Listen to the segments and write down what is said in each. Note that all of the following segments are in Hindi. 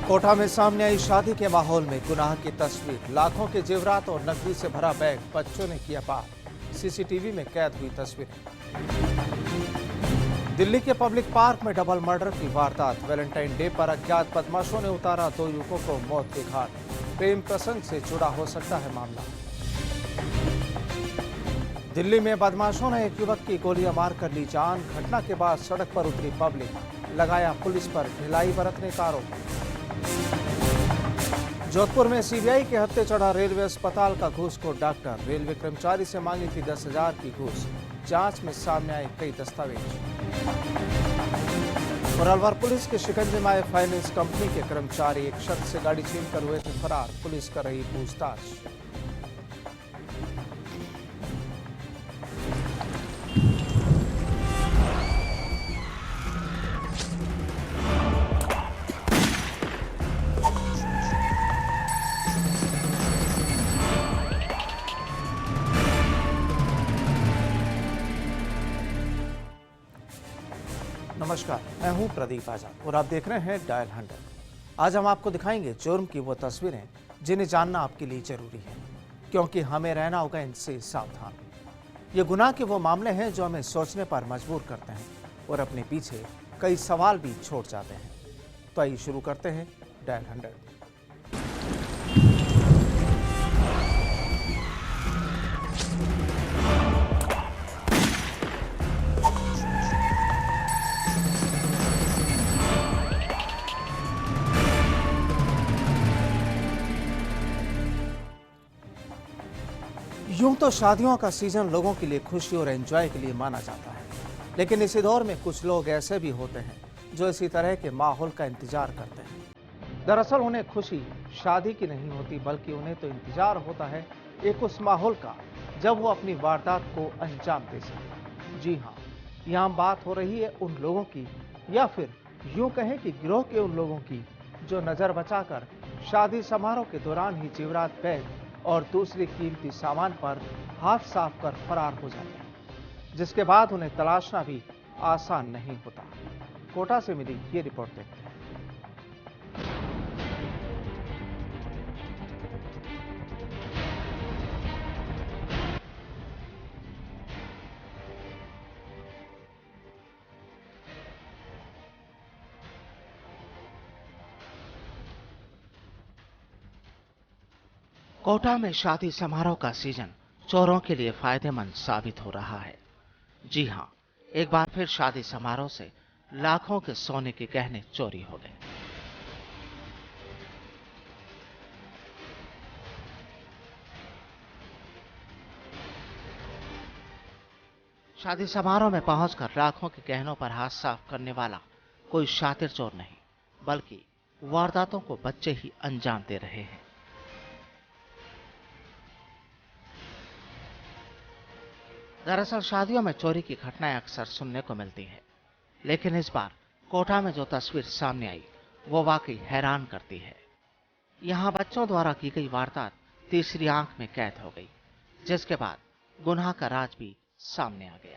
कोटा में सामने आई शादी के माहौल में गुनाह की तस्वीर। लाखों के जेवरात और नकदी से भरा बैग बच्चों ने किया पार। सीसीटीवी में कैद हुई तस्वीरें। दिल्ली के पब्लिक पार्क में डबल मर्डर की वारदात। वैलेंटाइन डे पर अज्ञात बदमाशों ने उतारा 2 युवकों को मौत के घाट। प्रेम प्रसंग से जुड़ा हो सकता है मामला। दिल्ली में बदमाशों ने एक युवक की गोलियां मारकर ली जान। घटना के बाद सड़क पर उतरी पब्लिक, लगाया पुलिस पर ढिलाई बरतने का आरोप। जोधपुर में सीबीआई के हत्थे चढ़ा रेलवे अस्पताल का घूसखोर डॉक्टर। रेलवे कर्मचारी से मांगी थी 10,000 की घूस। जांच में सामने आए कई दस्तावेज। और अलवर पुलिस के शिकंजे में आए फाइनेंस कंपनी के कर्मचारी। एक शख्स से गाड़ी छीनकर हुए थे फरार। पुलिस कर रही पूछताछ। नमस्कार, मैं हूं प्रदीप आजाद और आप देख रहे हैं डायल 100। आज हम आपको दिखाएंगे जुर्म की वो तस्वीरें जिन्हें जानना आपके लिए जरूरी है, क्योंकि हमें रहना होगा इनसे सावधान। ये गुनाह के वो मामले हैं जो हमें सोचने पर मजबूर करते हैं और अपने पीछे कई सवाल भी छोड़ जाते हैं। तो आइए शुरू करते हैं डायल 100। यूं तो शादियों का सीजन लोगों के लिए खुशी और एंजॉय के लिए माना जाता है, लेकिन इसी दौर में कुछ लोग ऐसे भी होते हैं जो इसी तरह के माहौल का इंतजार करते हैं। दरअसल उन्हें खुशी शादी की नहीं होती, बल्कि उन्हें तो इंतजार होता है एक उस माहौल का जब वो अपनी वारदात को अंजाम दे सके। जी हाँ, यहाँ बात हो रही है उन लोगों की, या फिर यूं कहें कि गिरोह के उन लोगों की, जो नजर बचाकर शादी समारोह के दौरान ही जेवरात, बैग और दूसरे कीमती सामान पर हाथ साफ कर फरार हो जाते हैं, जिसके बाद उन्हें तलाशना भी आसान नहीं होता। कोटा से मिली ये रिपोर्ट देखते हैं। कोटा में शादी समारोह का सीजन चोरों के लिए फायदेमंद साबित हो रहा है। जी हां, एक बार फिर शादी समारोह से लाखों के सोने के गहने चोरी हो गए। शादी समारोह में पहुंचकर लाखों के गहनों पर हाथ साफ करने वाला कोई शातिर चोर नहीं, बल्कि वारदातों को बच्चे ही अंजाम दे रहे हैं। दरअसल शादियों में चोरी की घटनाएं अक्सर सुनने को मिलती है, लेकिन इस बार कोटा में जो तस्वीर सामने आई वो वाकई हैरान करती है। यहाँ बच्चों द्वारा की गई वारदात तीसरी आंख में कैद हो गई, जिसके बाद गुनाह का राज भी सामने आ गया।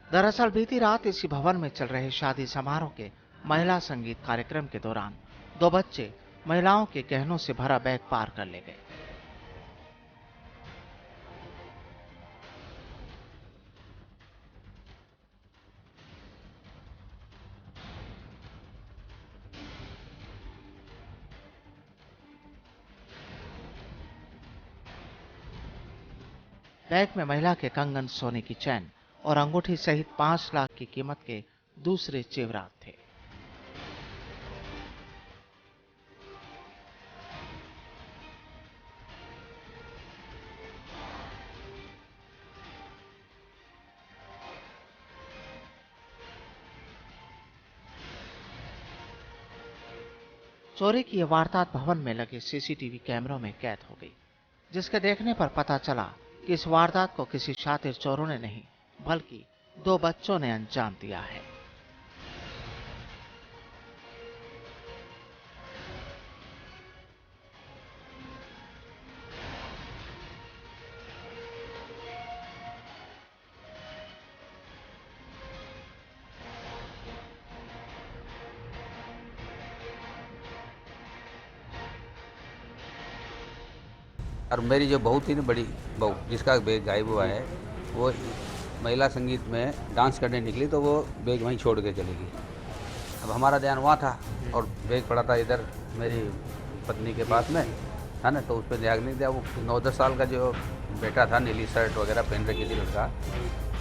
दरअसल बीती रात इसी भवन में चल रहे शादी समारोह के महिला संगीत कार्यक्रम के दौरान 2 बच्चे महिलाओं के गहनों से भरा बैग पार कर ले गए। बैग में महिला के कंगन, सोने की चैन और अंगूठी सहित 5 लाख की कीमत के दूसरे जेवरात थे। चोरी की यह वारदात भवन में लगे सीसीटीवी कैमरों में कैद हो गई, जिसके देखने पर पता चला कि इस वारदात को किसी शातिर चोरों ने नहीं, बल्कि 2 बच्चों ने अंजाम दिया है। और मेरी जो बहू थी ना, बड़ी बहू जिसका बैग गायब हुआ है, वो महिला संगीत में डांस करने निकली तो वो बैग वहीं छोड़ के चली गई। अब हमारा ध्यान वहाँ था और बैग पड़ा था इधर मेरी पत्नी के पास में, है ना, तो उस पर ध्यान नहीं दिया। वो 9-10 साल का जो बेटा था, नीली शर्ट वगैरह पहन रखी थी लड़का,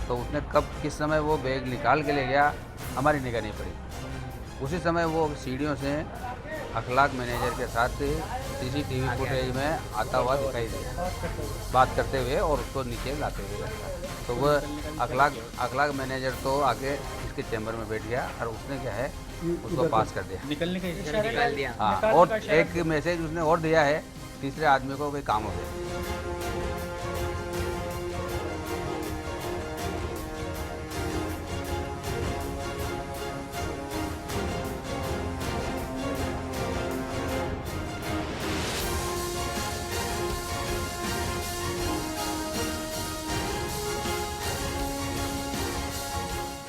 तो उसने कब किस समय वो बैग निकाल के ले गया, हमारी निगाह नहीं पड़ी। उसी समय वो सीढ़ियों से अखलाक मैनेजर के साथ CCTV फुटेज में आता हुआ दिखाई दिया, बात करते हुए और उसको नीचे लाते हुए। तो वह अखलाक मैनेजर तो आके इसके चैम्बर में बैठ गया और उसने क्या है उसको पास कर दिया, निकलने का इशारा निकाल दिया। हाँ, और एक मैसेज उसने और दिया है तीसरे आदमी को, कोई काम हो गया।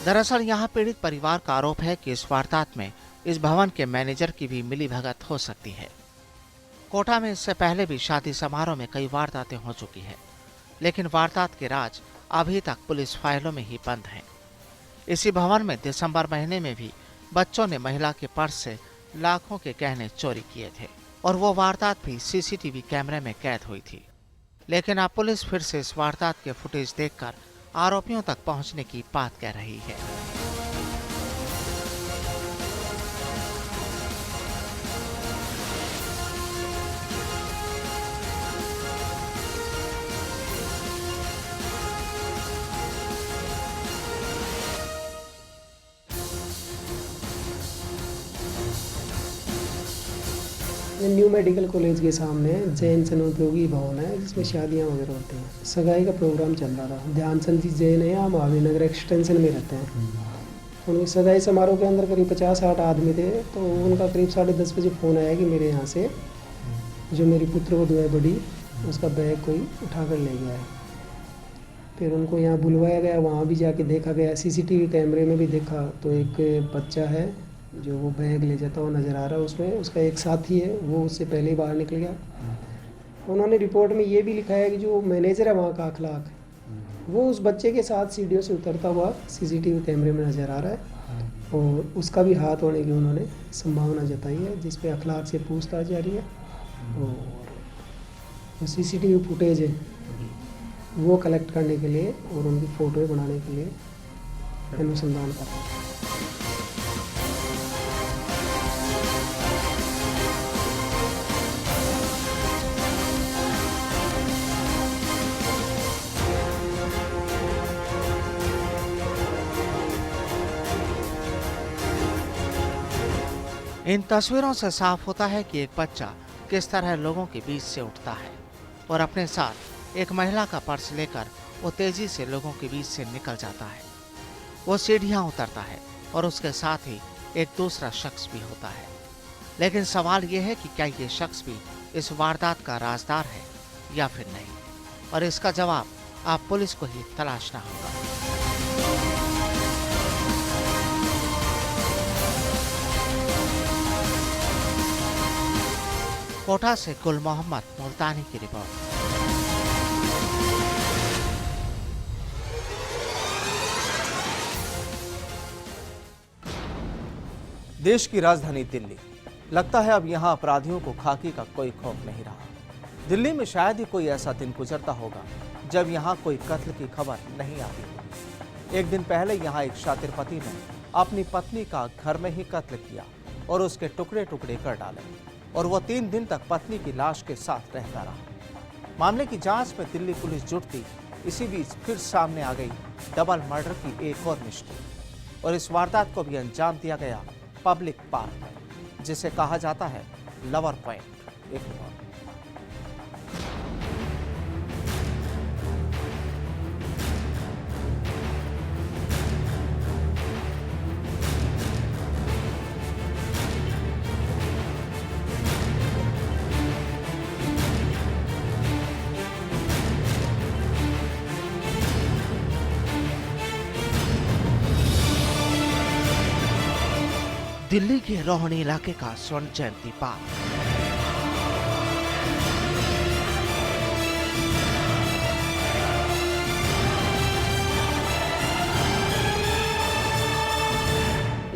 दरअसल यहाँ पीड़ित परिवार का आरोप है कि इस वारदात में इस भवन के मैनेजर की भी मिलीभगत हो सकती है। कोटा में इससे पहले भी शादी समारोह में कई वारदातें हो चुकी है, लेकिन वारदात के राज अभी तक पुलिस फाइलों में ही बंद हैं। इसी भवन में दिसंबर महीने में भी बच्चों ने महिला के पर्स से लाखों के गहने चोरी किए थे और वो वारदात भी CCTV कैमरे में कैद हुई थी। लेकिन अब पुलिस फिर से इस वारदात के फुटेज देखकर आरोपियों तक पहुंचने की बात कह रही है। न्यू मेडिकल कॉलेज के सामने जैन जनोपयोगी भवन है जिसमें शादियां वगैरह होती हैं। सगाई का प्रोग्राम चल रहा था। ध्यानचंद जी जैन है, हम महावीर नगर एक्सटेंशन में रहते हैं। उनके सगाई समारोह के अंदर करीब 50-60 आदमी थे। तो उनका करीब 10:30 बजे फ़ोन आया कि मेरे यहाँ से जो मेरी पुत्र वधू है बड़ी, उसका बैग कोई उठा कर ले गया है। फिर उनको यहाँ बुलवाया गया, वहाँ भी जाके देखा गया, CCTV कैमरे में भी देखा तो एक बच्चा है जो वो बैग ले जाता हुआ नज़र आ रहा है। उसमें उसका एक साथी है, वो उससे पहले ही बाहर निकल गया। उन्होंने रिपोर्ट में ये भी लिखा है कि जो मैनेजर है वहाँ का अखलाक, वो उस बच्चे के साथ सीढ़ियों से उतरता हुआ CCTV कैमरे में नज़र आ रहा है और उसका भी हाथ होने की उन्होंने संभावना जताई है, जिस पे अखलाक से पूछताछ जारी है। और CCTV फुटेज है वो कलेक्ट करने के लिए और उनकी फ़ोटोएँ बनाने के लिए अनुसंधान कर रहे हैं। इन तस्वीरों से साफ होता है कि एक बच्चा किस तरह लोगों के बीच से उठता है और अपने साथ एक महिला का पर्स लेकर वो तेजी से लोगों के बीच से निकल जाता है। वो सीढ़ियां उतरता है और उसके साथ ही एक दूसरा शख्स भी होता है। लेकिन सवाल ये है कि क्या ये शख्स भी इस वारदात का राजदार है या फिर नहीं, और इसका जवाब आप पुलिस को ही तलाशना होगा। कोटा से गुल मोहम्मद मुल्तानी की रिपोर्ट। देश की राजधानी दिल्ली, लगता है अब यहां अपराधियों को खाकी का कोई खौफ नहीं रहा। दिल्ली में शायद ही कोई ऐसा दिन गुजरता होगा जब यहां कोई कत्ल की खबर नहीं आती होगी। एक दिन पहले यहां एक शातिर पति ने अपनी पत्नी का घर में ही कत्ल किया और उसके टुकड़े टुकड़े कर डाले और वह 3 दिन तक पत्नी की लाश के साथ रहता रहा। मामले की जांच में दिल्ली पुलिस जुटी। इसी बीच फिर सामने आ गई डबल मर्डर की एक और मिस्ट्री, और इस वारदात को भी अंजाम दिया गया पब्लिक पार्क में, जिसे कहा जाता है लवर पॉइंट। एक रिपोर्ट। दिल्ली के रोहिणी इलाके का स्वर्ण जयंती पार्क।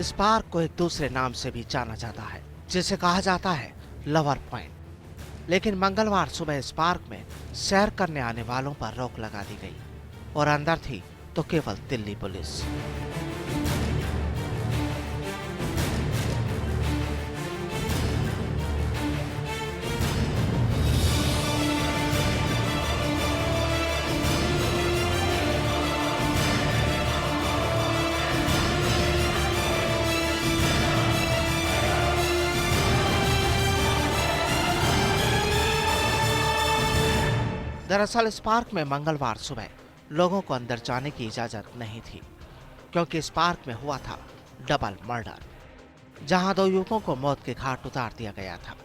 इस पार्क को एक दूसरे नाम से भी जाना जाता है, जिसे कहा जाता है लवर पॉइंट। लेकिन मंगलवार सुबह इस पार्क में सैर करने आने वालों पर रोक लगा दी गई और अंदर थी तो केवल दिल्ली पुलिस। दरअसल इस पार्क में मंगलवार सुबह लोगों को अंदर जाने की इजाजत नहीं थी, क्योंकि इस पार्क में हुआ था डबल मर्डर, जहां 2 युवकों को मौत के घाट उतार दिया गया था।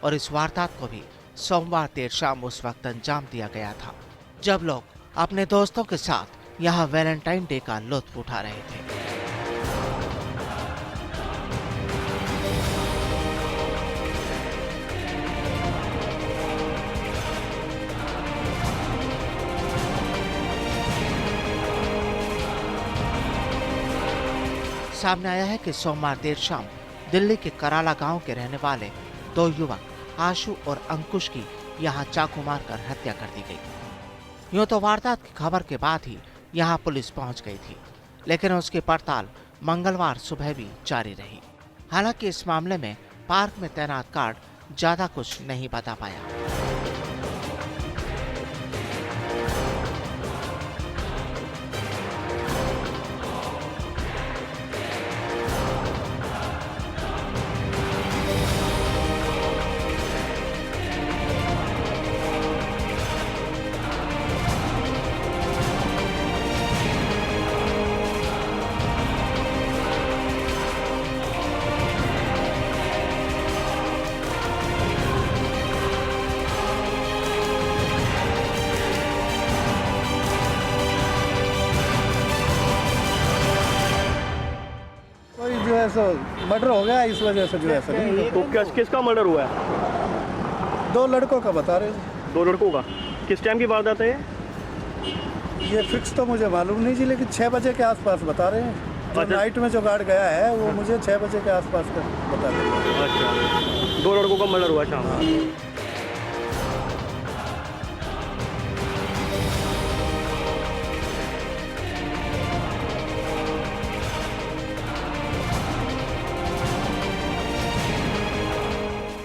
और इस वारदात को भी सोमवार देर शाम उस वक्त अंजाम दिया गया था जब लोग अपने दोस्तों के साथ यहां वैलेंटाइन डे का लुत्फ उठा रहे थे। सामने आया है कि सोमवार देर शाम दिल्ली के कराला गांव के रहने वाले 2 युवक आशु और अंकुश की यहां चाकू मारकर हत्या कर दी गई। यूं तो वारदात की खबर के बाद ही यहां पुलिस पहुंच गई थी, लेकिन उसकी पड़ताल मंगलवार सुबह भी जारी रही। हालांकि इस मामले में पार्क में तैनात गार्ड ज्यादा कुछ नहीं बता पाया। जो है सो मर्डर हो गया, इस वजह से जो है सो नहीं। तो किसका मर्डर हुआ है? 2 लड़कों का बता रहे हैं। 2 लड़कों का। किस टाइम की वारदात है ये फिक्स तो मुझे मालूम नहीं जी, लेकिन 6 बजे के आसपास बता रहे हैं। जो अच्छा। नाइट में जो गार्ड गया है वो मुझे 6 बजे के आसपास का बता रहे हैं। अच्छा, 2 लड़कों का मर्डर हुआ शाम।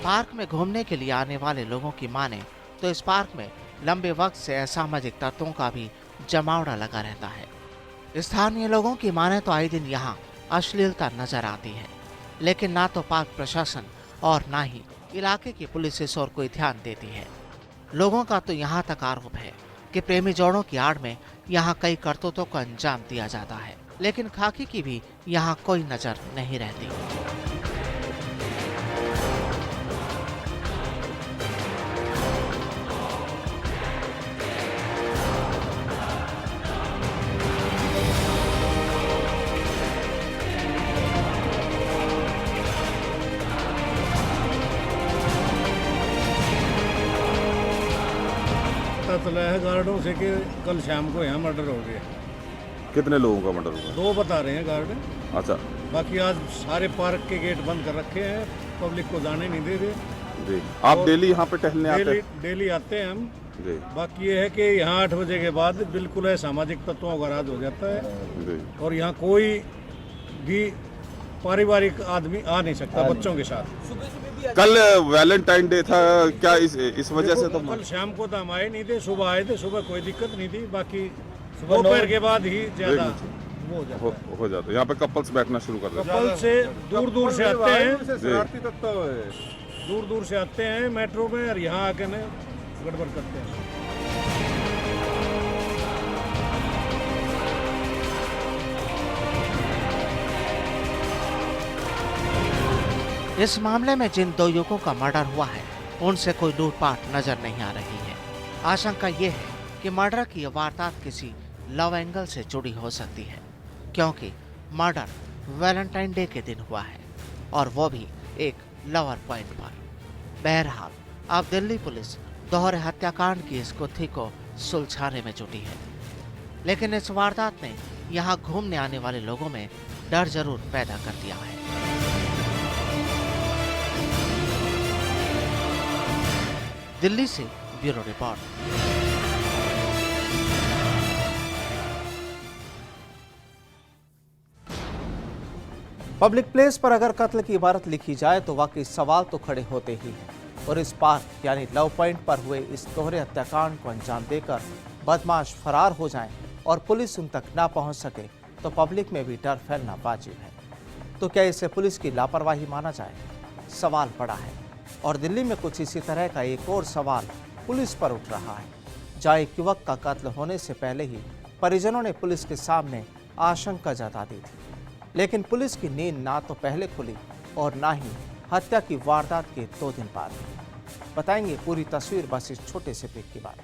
पार्क में घूमने के लिए आने वाले लोगों की माने तो इस पार्क में लंबे वक्त से असामाजिक तत्वों का भी जमावड़ा लगा रहता है। स्थानीय लोगों की माने तो आए दिन यहाँ अश्लीलता नजर आती है, लेकिन ना तो पार्क प्रशासन और ना ही इलाके की पुलिस इस ओर कोई ध्यान देती है। लोगों का तो यहाँ तक आरोप है कि प्रेमी जोड़ों की आड़ में यहाँ कई करतूतों को अंजाम दिया जाता है, लेकिन खाकी की भी यहाँ कोई नजर नहीं रहती। पता चला है गार्डों से कि कल शाम को यहाँ मर्डर हो गया। कितने लोगों का मर्डर हुआ? 2 बता रहे हैं गार्ड। अच्छा, बाकी आज सारे पार्क के गेट बंद कर रखे हैं, पब्लिक को जाने नहीं दे रहे। जी। आप और डेली यहाँ पे टहलने आते हैं? डेली आते हैं हम जी। बाकी ये है कि यहाँ 8 बजे के बाद बिल्कुल है सामाजिक तत्वों का राज हो जाता है जी। और यहाँ कोई भी पारिवारिक आदमी आ नहीं सकता बच्चों के साथ। कल वैलेंटाइन डे था क्या, इस वजह से तो कल शाम को तो हम आए नहीं थे, सुबह आए थे। सुबह कोई दिक्कत नहीं थी, बाकी दोपहर के बाद ही ज्यादा वो हो जाता है। यहाँ पे कपल्स बैठना शुरू कर देते हैं। कपल से दूर दूर से आते हैं, जी। दूर दूर से आते हैं मेट्रो में और यहाँ आके न गड़बड़ करते हैं। इस मामले में जिन 2 युवकों का मर्डर हुआ है उनसे कोई लूटपाट नजर नहीं आ रही है। आशंका ये है कि मर्डर की यह वारदात किसी लव एंगल से जुड़ी हो सकती है, क्योंकि मर्डर वैलेंटाइन डे के दिन हुआ है और वो भी एक लवर पॉइंट पर। बहरहाल अब दिल्ली पुलिस दोहरे हत्याकांड की इस गुत्थी को सुलझाने में जुटी है, लेकिन इस वारदात ने यहाँ घूमने आने वाले लोगों में डर जरूर पैदा कर दिया है। दिल्ली से ब्यूरो रिपोर्ट। पब्लिक प्लेस पर अगर कत्ल की इबारत लिखी जाए तो वाकई सवाल तो खड़े होते ही हैं। और इस पार्क यानी लव पॉइंट पर हुए इस दोहरे हत्याकांड को अंजाम देकर बदमाश फरार हो जाएं और पुलिस उन तक ना पहुंच सके तो पब्लिक में भी डर फैलना वाजिब है। तो क्या इसे पुलिस की लापरवाही माना जाए? सवाल बड़ा है। और दिल्ली में कुछ इसी तरह का एक और सवाल पुलिस पर उठ रहा है, जहां एक युवक का कत्ल होने से पहले ही परिजनों ने पुलिस के सामने आशंका जता दी थी, लेकिन पुलिस की नींद ना तो पहले खुली और ना ही हत्या की वारदात के 2 दिन बाद। बताएंगे पूरी तस्वीर बस इस छोटे से ब्रेक के बाद।